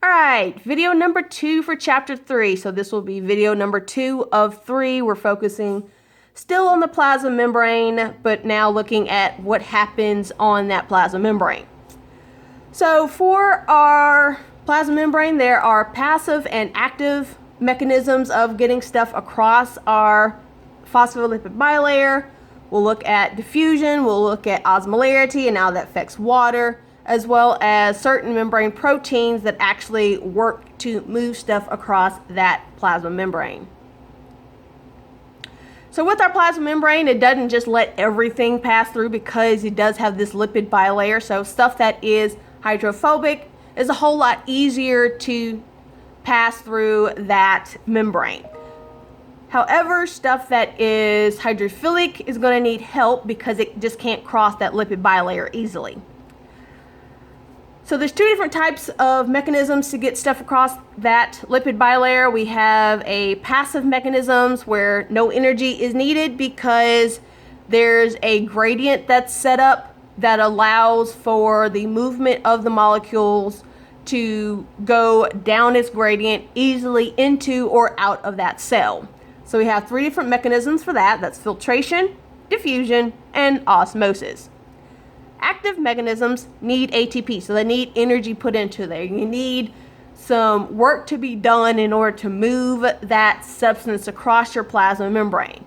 Alright, video number 2 for chapter 3. So this will be video number 2 of 3. We're focusing still on the plasma membrane, but now looking at what happens on that plasma membrane. So for our plasma membrane, there are passive and active mechanisms of getting stuff across our phospholipid bilayer. We'll look at diffusion, we'll look at osmolarity and how that affects water, as well as certain membrane proteins that actually work to move stuff across that plasma membrane. So with our plasma membrane, it doesn't just let everything pass through because it does have this lipid bilayer. So stuff that is hydrophobic is a whole lot easier to pass through that membrane. However, stuff that is hydrophilic is going to need help because it just can't cross that lipid bilayer easily. So there's two different types of mechanisms to get stuff across that lipid bilayer. We have a passive mechanisms where no energy is needed because there's a gradient that's set up that allows for the movement of the molecules to go down its gradient easily into or out of that cell. So we have three different mechanisms for that. That's filtration, diffusion, and osmosis. Active mechanisms need ATP, so they need energy put into there. You need some work to be done in order to move that substance across your plasma membrane.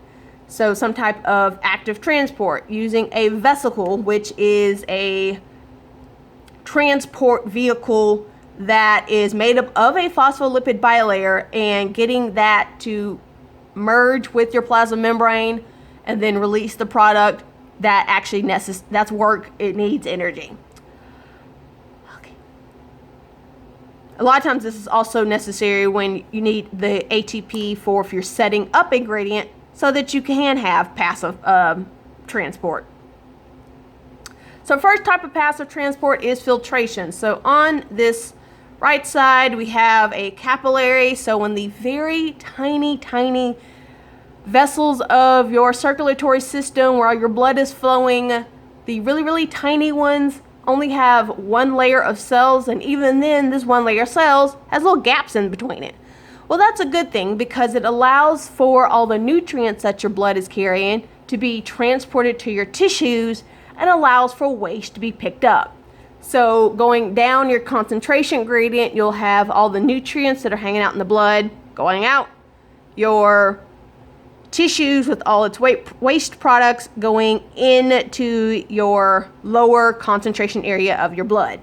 So some type of active transport using a vesicle, which is a transport vehicle that is made up of a phospholipid bilayer, and getting that to merge with your plasma membrane and then release the product. That actually that's work. It needs energy. Okay. A lot of times this is also necessary when you need the ATP for if you're setting up a gradient so that you can have passive transport. So first type of passive transport is filtration. So on this right side we have a capillary. So when the very tiny vessels of your circulatory system where your blood is flowing, the really tiny ones only have one layer of cells, and even then this one layer of cells has little gaps in between it. Well, that's a good thing because it allows for all the nutrients that your blood is carrying to be transported to your tissues and allows for waste to be picked up. So going down your concentration gradient, you'll have all the nutrients that are hanging out in the blood going out. Your tissues with all its waste products going into your lower concentration area of your blood.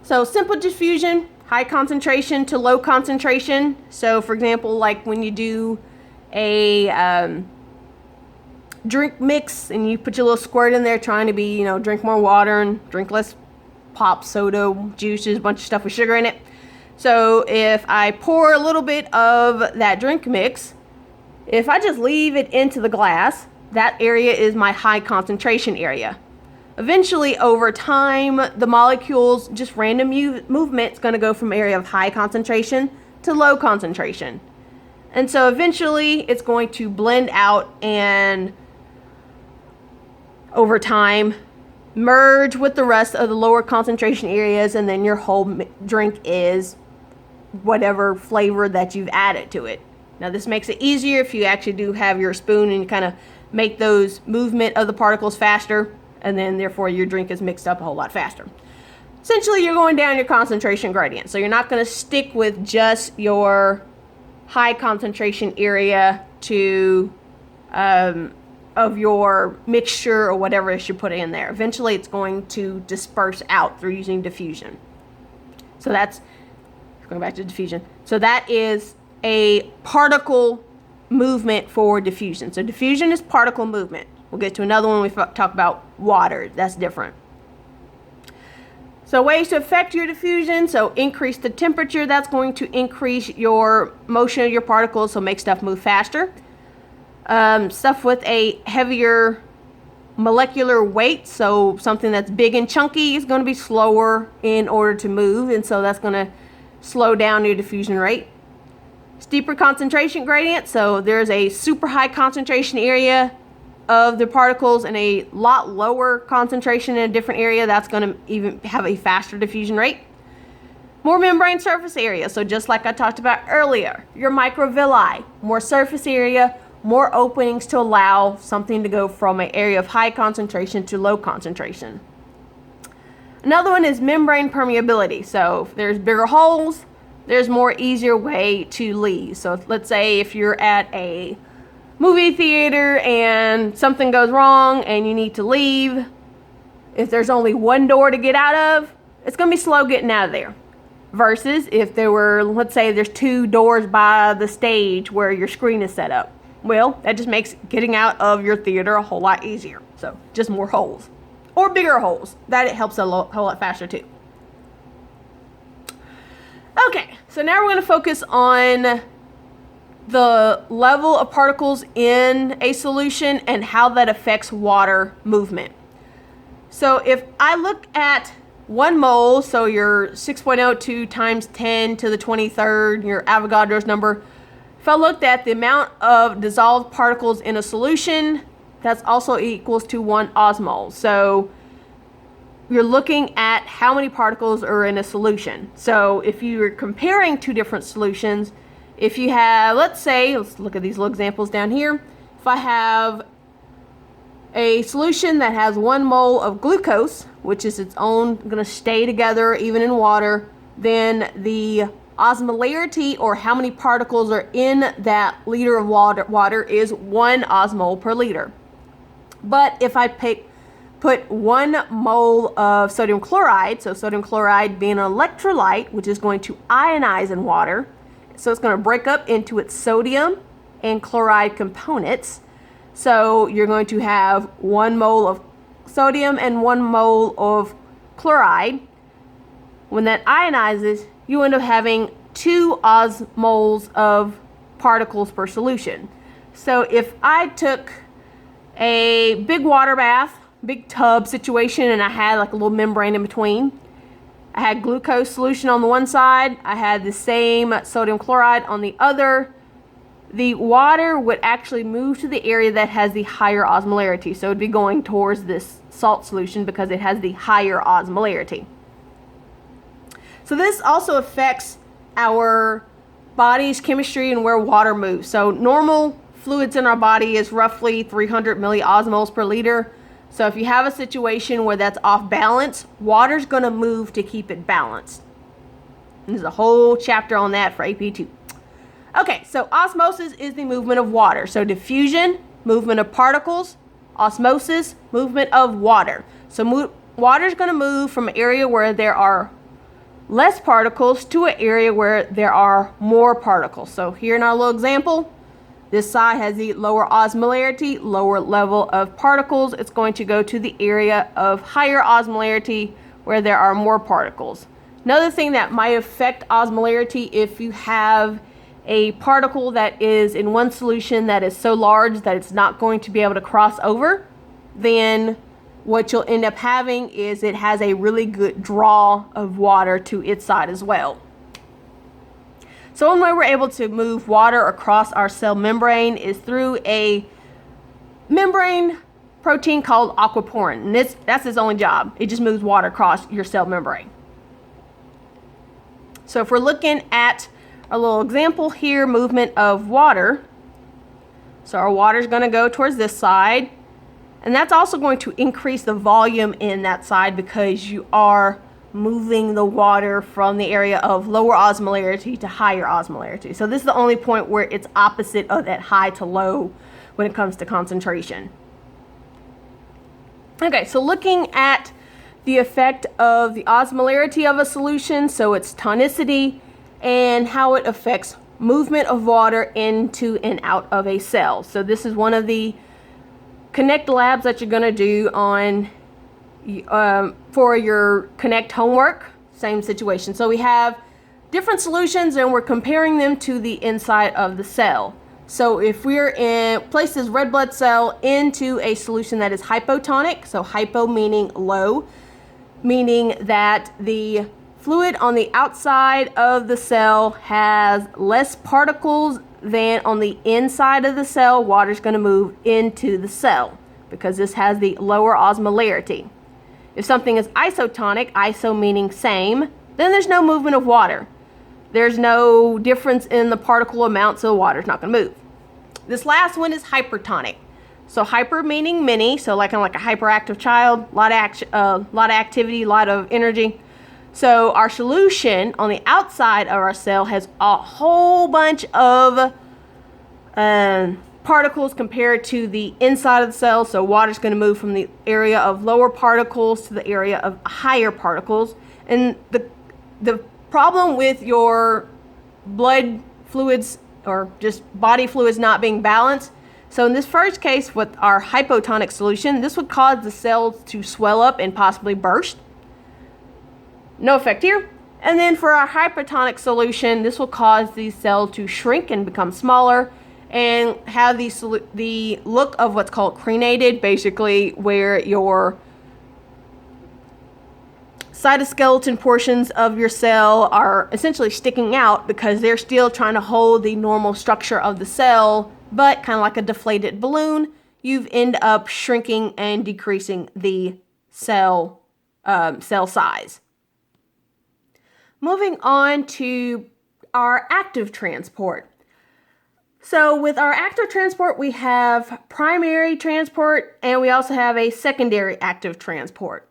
So simple diffusion, high concentration to low concentration. So for example, like when you do a drink mix and you put your little squirt in there trying to be, drink more water and drink less pop, soda, juices, a bunch of stuff with sugar in it. So if I pour a little bit of that drink mix, if I just leave it into the glass, that area is my high concentration area. Eventually, over time, the molecules, just random movement, is going to go from area of high concentration to low concentration. And so eventually, it's going to blend out and over time, merge with the rest of the lower concentration areas, and then your whole drink is whatever flavor that you've added to it. Now this makes it easier if you actually do have your spoon and you kind of make those movement of the particles faster, and then therefore your drink is mixed up a whole lot faster. Essentially you're going down your concentration gradient, so you're not going to stick with just your high concentration area to of your mixture or whatever it is you're putting in there. Eventually it's going to disperse out through using diffusion. So that's going back to diffusion. So that is a particle movement for diffusion. So diffusion is particle movement. We'll get to another one when we talk about water. That's different. So ways to affect your diffusion. So increase the temperature. That's going to increase your motion of your particles, so make stuff move faster. Stuff with a heavier molecular weight, so something that's big and chunky is going to be slower in order to move, and so that's going to slow down your diffusion rate. Steeper concentration gradient, so there's a super high concentration area of the particles in a lot lower concentration in a different area, that's going to even have a faster diffusion rate. More membrane surface area. So just like I talked about earlier, your microvilli, more surface area, more openings to allow something to go from an area of high concentration to low concentration. Another one is membrane permeability. So if there's bigger holes, there's more easier way to leave. So let's say if you're at a movie theater and something goes wrong and you need to leave, if there's only one door to get out of, it's going to be slow getting out of there. Versus if there were, let's say there's 2 doors by the stage where your screen is set up. Well, that just makes getting out of your theater a whole lot easier. So just more holes. Or bigger holes. That it helps a whole lot faster too. Okay, so now we're going to focus on the level of particles in a solution and how that affects water movement. So if I look at 1 mole, so your 6.02 times 10 to the 23rd, your Avogadro's number. If I looked at the amount of dissolved particles in a solution, that's also equals to 1 osmole. So you're looking at how many particles are in a solution. So if you're comparing 2 different solutions, if you have, let's look at these little examples down here. If I have a solution that has 1 mole of glucose, which is its own, going to stay together even in water, then the osmolarity, or how many particles are in that liter of water is 1 osmole per liter. But if I put 1 mole of sodium chloride, so sodium chloride being an electrolyte, which is going to ionize in water, so it's going to break up into its sodium and chloride components. So you're going to have 1 mole of sodium and 1 mole of chloride. When that ionizes, you end up having 2 osmoles of particles per solution. So if I took a big water bath, big tub situation, and I had like a little membrane in between, I had glucose solution on the one side, I had the same sodium chloride on the other, the water would actually move to the area that has the higher osmolarity. So it would be going towards this salt solution because it has the higher osmolarity. So this also affects our body's chemistry and where water moves. So normal fluids in our body is roughly 300 milliosmoles per liter. So if you have a situation where that's off balance, water's going to move to keep it balanced. And there's a whole chapter on that for AP2. Okay, so osmosis is the movement of water. So diffusion, movement of particles. Osmosis, movement of water. So water is going to move from an area where there are less particles to an area where there are more particles. So here in our little example, this side has the lower osmolarity, lower level of particles. It's going to go to the area of higher osmolarity where there are more particles. Another thing that might affect osmolarity, if you have a particle that is in one solution that is so large that it's not going to be able to cross over, then what you'll end up having is it has a really good draw of water to its side as well. So one way we're able to move water across our cell membrane is through a membrane protein called aquaporin. And that's its only job. It just moves water across your cell membrane. So if we're looking at a little example here, movement of water. So our water is going to go towards this side. And that's also going to increase the volume in that side because you are moving the water from the area of lower osmolarity to higher osmolarity. So this is the only point where it's opposite of that high to low when it comes to concentration. Okay, so looking at the effect of the osmolarity of a solution, so its tonicity, and how it affects movement of water into and out of a cell. So this is one of the Connect labs that you're going to do on for your Connect homework. Same situation. So we have different solutions and we're comparing them to the inside of the cell. So if we're place this red blood cell into a solution that is hypotonic, so hypo meaning low, meaning that the fluid on the outside of the cell has less particles then on the inside of the cell, water's going to move into the cell because this has the lower osmolarity. If something is isotonic, iso meaning same, then there's no movement of water. There's no difference in the particle amount, so the water's not going to move. This last one is hypertonic. So hyper meaning many, so like a hyperactive child, a lot of activity, a lot of energy. So our solution on the outside of our cell has a whole bunch of particles compared to the inside of the cell. So water's going to move from the area of lower particles to the area of higher particles. And the problem with your blood fluids or just body fluids not being balanced. So in this first case with our hypotonic solution, this would cause the cells to swell up and possibly burst. No effect here. And then for our hypertonic solution, this will cause these cells to shrink and become smaller and have the look of what's called crenated, basically where your cytoskeleton portions of your cell are essentially sticking out because they're still trying to hold the normal structure of the cell, but kind of like a deflated balloon, you've end up shrinking and decreasing the cell size. Moving on to our active transport. So with our active transport, we have primary transport and we also have a secondary active transport.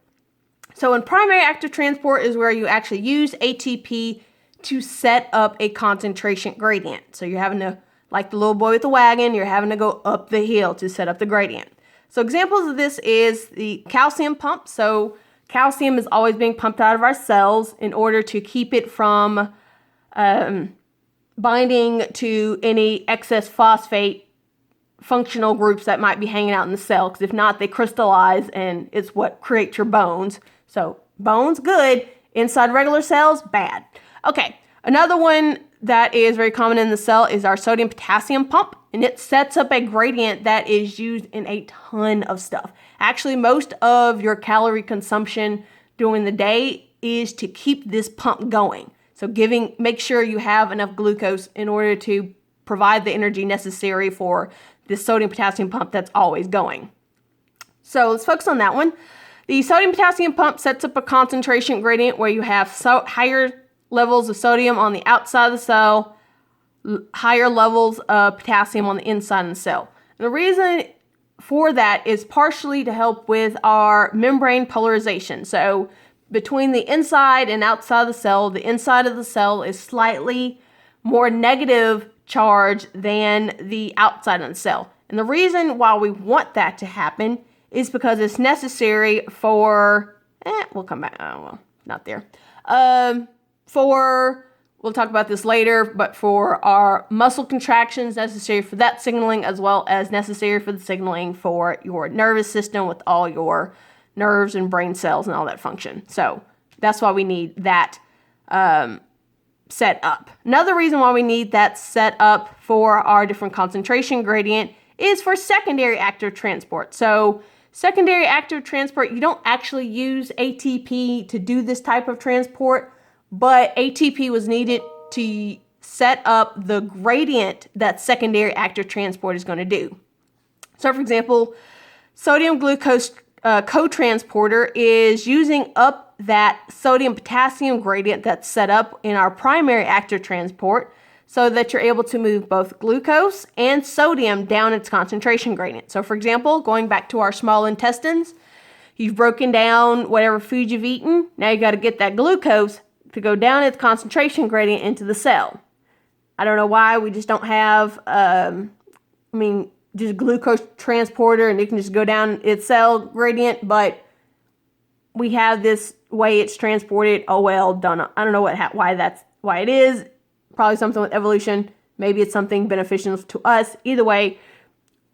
So in primary active transport is where you actually use ATP to set up a concentration gradient. So you're having to, like the little boy with the wagon, you're having to go up the hill to set up the gradient. So examples of this is the calcium pump. So calcium is always being pumped out of our cells in order to keep it from binding to any excess phosphate functional groups that might be hanging out in the cell, because if not, they crystallize and it's what creates your bones. So bones, good. Inside regular cells, bad. Okay, another one that is very common in the cell is our sodium potassium pump, and it sets up a gradient that is used in a ton of stuff. Actually, most of your calorie consumption during the day is to keep this pump going. So make sure you have enough glucose in order to provide the energy necessary for this sodium potassium pump that's always going. So let's focus on that one. The sodium potassium pump sets up a concentration gradient where you have higher levels of sodium on the outside of the cell, higher levels of potassium on the inside of the cell. And the reason for that is partially to help with our membrane polarization. So between the inside and outside of the inside of the cell is slightly more negative charge than the outside of the cell. And the reason why we want that to happen is because it's necessary for, we'll come back, not there. We'll talk about this later, but for our muscle contractions necessary for that signaling, as well as necessary for the signaling for your nervous system with all your nerves and brain cells and all that function. So that's why we need that set up. Another reason why we need that set up for our different concentration gradient is for secondary active transport. So secondary active transport, you don't actually use ATP to do this type of transport, but ATP was needed to set up the gradient that secondary active transport is going to do. So for example, sodium glucose co-transporter is using up that sodium potassium gradient that's set up in our primary active transport so that you're able to move both glucose and sodium down its concentration gradient. So for example, going back to our small intestines, you've broken down whatever food you've eaten. Now you got to get that glucose to go down its concentration gradient into the cell. I don't know why we just don't have, just glucose transporter and it can just go down its cell gradient, but we have this way it's transported. Oh well, done. I don't know why it is. Probably something with evolution. Maybe it's something beneficial to us. Either way,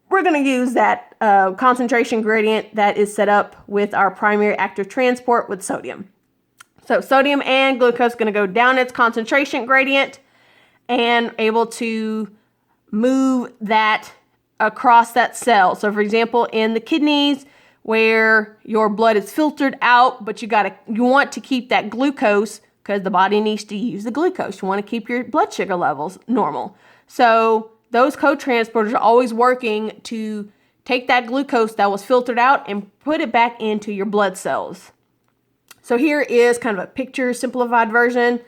we're going to use that concentration gradient that is set up with our primary active transport with sodium. So sodium and glucose going to go down its concentration gradient and able to move that across that cell. So for example, in the kidneys where your blood is filtered out, but you want to keep that glucose because the body needs to use the glucose. You want to keep your blood sugar levels normal. So those co-transporters are always working to take that glucose that was filtered out and put it back into your blood cells. So here is kind of a picture simplified version.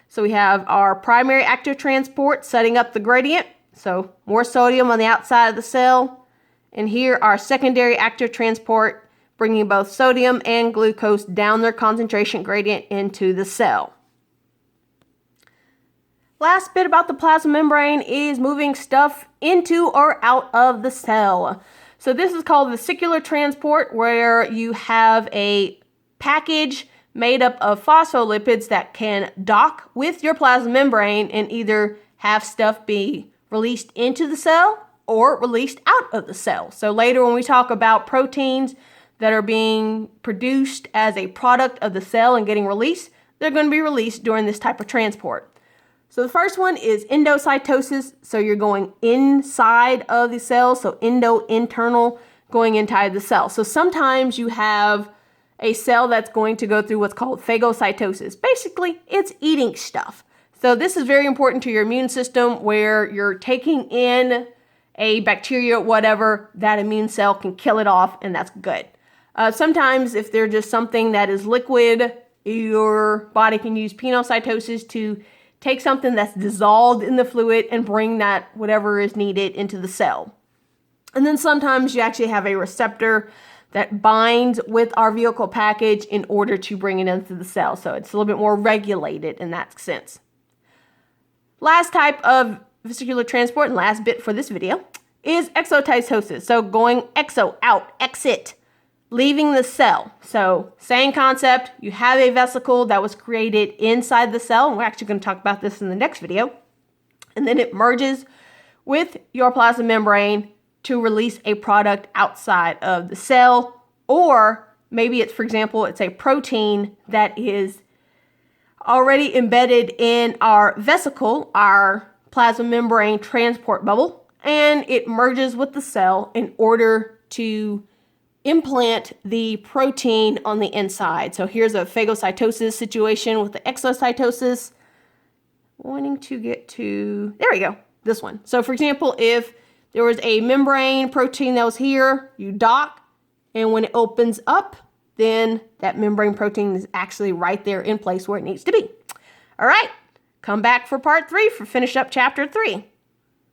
So we have our primary active transport setting up the gradient. So more sodium on the outside of the cell. And here our secondary active transport bringing both sodium and glucose down their concentration gradient into the cell. Last bit about the plasma membrane is moving stuff into or out of the cell. So this is called vesicular transport, where you have a package made up of phospholipids that can dock with your plasma membrane and either have stuff be released into the cell or released out of the cell. So later when we talk about proteins that are being produced as a product of the cell and getting released, they're going to be released during this type of transport. So the first one is endocytosis. So you're going inside of the cell. So internal, going inside the cell. So sometimes you have a cell that's going to go through what's called phagocytosis. Basically, it's eating stuff. So this is very important to your immune system, where you're taking in a bacteria, whatever, that immune cell can kill it off, and that's good. Sometimes if they're just something that is liquid, your body can use pinocytosis to take something that's dissolved in the fluid and bring that whatever is needed into the cell. And then sometimes you actually have a receptor that binds with our vehicle package in order to bring it into the cell. So it's a little bit more regulated in that sense. Last type of vesicular transport, and last bit for this video, is exocytosis. So going exo, out, exit, leaving the cell. So same concept, you have a vesicle that was created inside the cell, and we're actually going to talk about this in the next video. And then it merges with your plasma membrane to release a product outside of the cell, or maybe it's, for example, it's a protein that is already embedded in our vesicle, our plasma membrane transport bubble, and it merges with the cell in order to implant the protein on the inside. So here's a phagocytosis situation with the exocytosis. Wanting to get to, there we go, this one. So for example, if there was a membrane protein that was here, you dock, and when it opens up, then that membrane protein is actually right there in place where it needs to be. All right, come back for part 3 for finish up chapter 3.